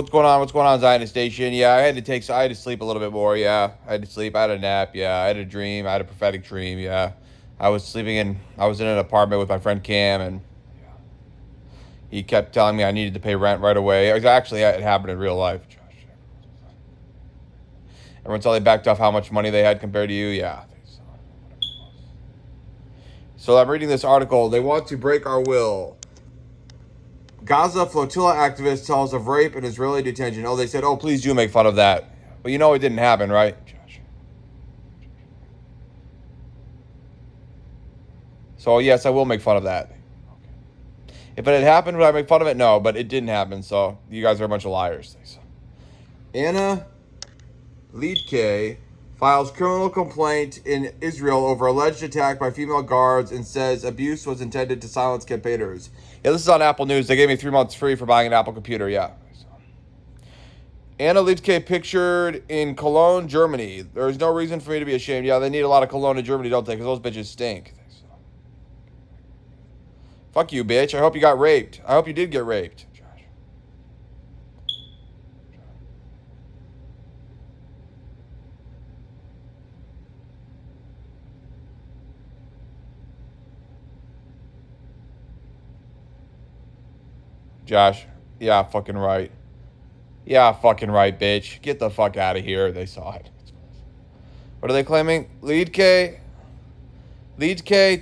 What's going on? What's going on, Zionist Station? Yeah, I had to sleep a little bit more. Yeah, I had to sleep. I had a nap. Yeah, I had a dream. I had a prophetic dream. Yeah, I was in an apartment with my friend Cam, and he kept telling me I needed to pay rent right away. It happened in real life. Josh. Everyone saw they backed off how much money they had compared to you. Yeah. So I'm reading this article. They want to break our will. Gaza flotilla activist tells of rape and Israeli detention. Oh, they said, oh, please do make fun of that. But you know it didn't happen, right? So, yes, I will make fun of that. If it had happened, would I make fun of it? No, but it didn't happen. So, you guys are a bunch of liars. Anna Liedke files criminal complaint in Israel over alleged attack by female guards and says abuse was intended to silence campaigners. Yeah, this is on Apple News. They gave me 3 months free for buying an Apple computer. Yeah. Anna Liedke pictured in Cologne, Germany. There is no reason for me to be ashamed. Yeah, they need a lot of Cologne in Germany, don't they? Because those bitches stink. Fuck you, bitch. I hope you got raped. I hope you did get raped. Josh. Yeah, fucking right. Yeah, fucking right, bitch. Get the fuck out of here. They saw it. What are they claiming? Liedke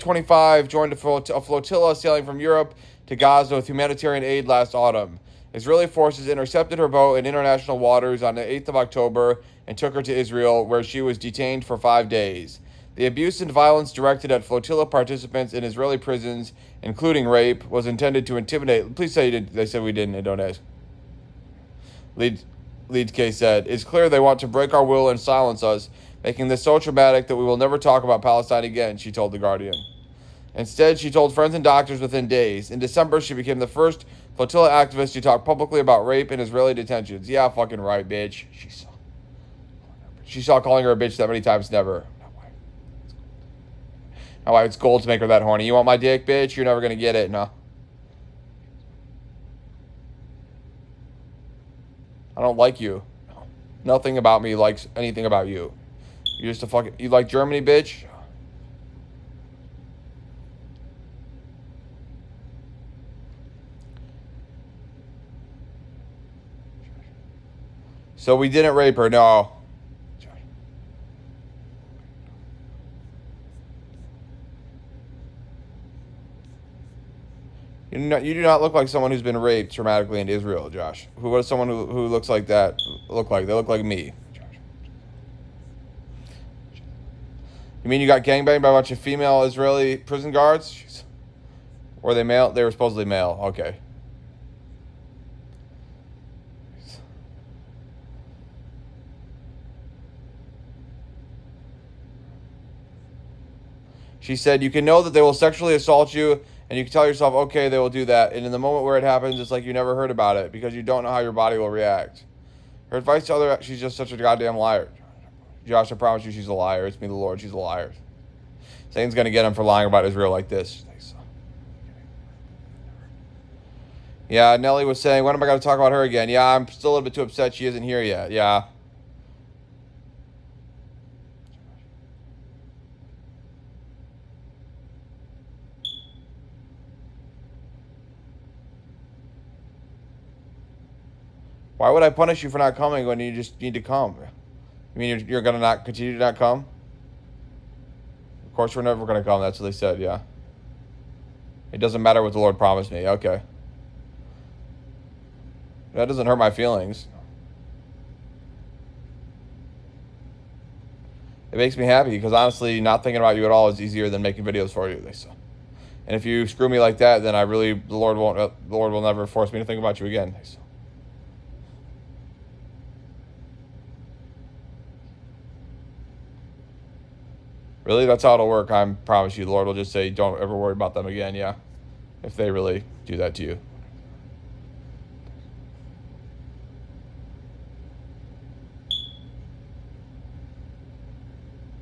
25, joined a flotilla sailing from Europe to Gaza with humanitarian aid last autumn. Israeli forces intercepted her boat in international waters on the 8th of October and took her to Israel, where she was detained for 5 days. The abuse and violence directed at flotilla participants in Israeli prisons, including rape, was intended to intimidate. Please say you did. They said we didn't, and don't ask. Liedke said, "It's clear they want to break our will and silence us, making this so traumatic that we will never talk about Palestine again," she told The Guardian. Instead, she told friends and doctors within days. In December, she became the first flotilla activist to talk publicly about rape and Israeli detentions. Yeah, fucking right, bitch. She saw calling her a bitch that many times, never. Now, why it's gold to make her that horny. You want my dick, bitch? You're never going to get it, no. I don't like you. Nothing about me likes anything about you. You're just a fucking... You like Germany, bitch? So we didn't rape her, no. You do not look like someone who's been raped traumatically in Israel, Josh. Who was someone who looks like that look like? They look like me. You mean you got gangbanged by a bunch of female Israeli prison guards? Jeez. Were they male? They were supposedly male. Okay. She said, "You can know that they will sexually assault you, and you can tell yourself, okay, they will do that. And in the moment where it happens, it's like you never heard about it because you don't know how your body will react." Her advice to other... She's just such a goddamn liar. Josh, I promise you she's a liar. It's me, the Lord. She's a liar. Satan's going to get him for lying about Israel like this. Yeah, Nellie was saying, when am I going to talk about her again? Yeah, I'm still a little bit too upset she isn't here yet. Yeah. Why would I punish you for not coming when you just need to come? You mean you're going to not continue to not come? Of course we're never going to come. That's what they said, yeah. It doesn't matter what the Lord promised me. Okay. That doesn't hurt my feelings. It makes me happy because honestly, not thinking about you at all is easier than making videos for you. They say. And if you screw me like that, then the Lord will never force me to think about you again. They say. Really? That's how it'll work. I promise you. The Lord will just say, don't ever worry about them again, yeah? If they really do that to you.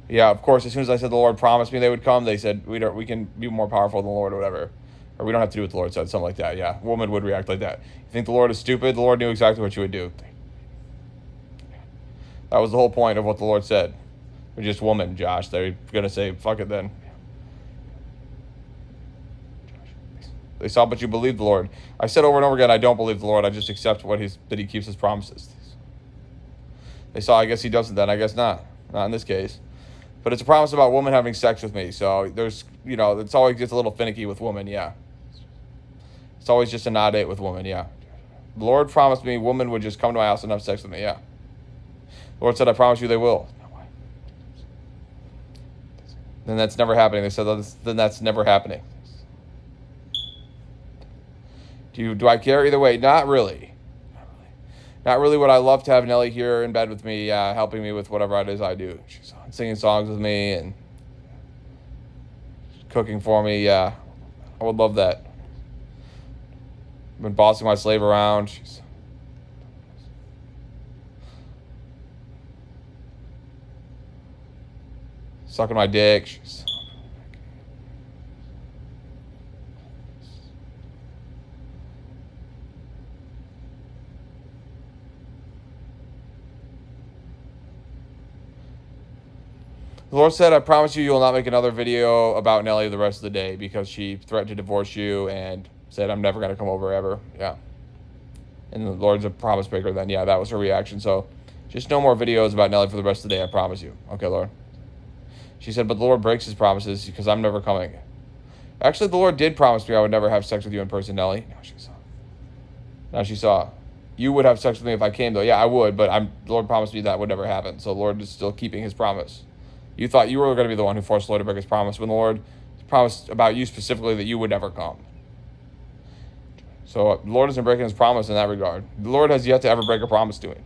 Yeah, of course, as soon as I said the Lord promised me they would come, they said, we can be more powerful than the Lord or whatever. Or we don't have to do what the Lord said, something like that. Yeah, a woman would react like that. You think the Lord is stupid? The Lord knew exactly what you would do. That was the whole point of what the Lord said. You're just woman, Josh. They're going to say, fuck it then. They saw, but you believe the Lord. I said over and over again, I don't believe the Lord. I just accept that he keeps his promises. They saw, I guess he doesn't then. I guess not. Not in this case. But it's a promise about woman having sex with me. So there's, it's always gets a little finicky with women, yeah. It's always just a nah date with women, yeah. The Lord promised me women would just come to my house and have sex with me, yeah. The Lord said, I promise you they will. Then that's never happening. They said, then that's never happening. Do I care either way? Not really. Not really. Would I love to have Nellie here in bed with me, helping me with whatever it is I do. She's singing songs with me and cooking for me. Yeah, I would love that. I've been bossing my slave around. She's sucking my dick. She's The Lord said, I promise you will not make another video about Nellie the rest of the day because she threatened to divorce you and said, I'm never going to come over ever. Yeah. And the Lord's a promise breaker then. Yeah, that was her reaction. So just no more videos about Nellie for the rest of the day, I promise you. Okay, Lord. She said, but the Lord breaks his promises because I'm never coming. Actually, the Lord did promise me I would never have sex with you in person, Nellie. Now she saw. You would have sex with me if I came, though. Yeah, I would, but the Lord promised me that would never happen. So the Lord is still keeping his promise. You thought you were going to be the one who forced the Lord to break his promise, when the Lord promised about you specifically that you would never come. So the Lord isn't breaking his promise in that regard. The Lord has yet to ever break a promise to him.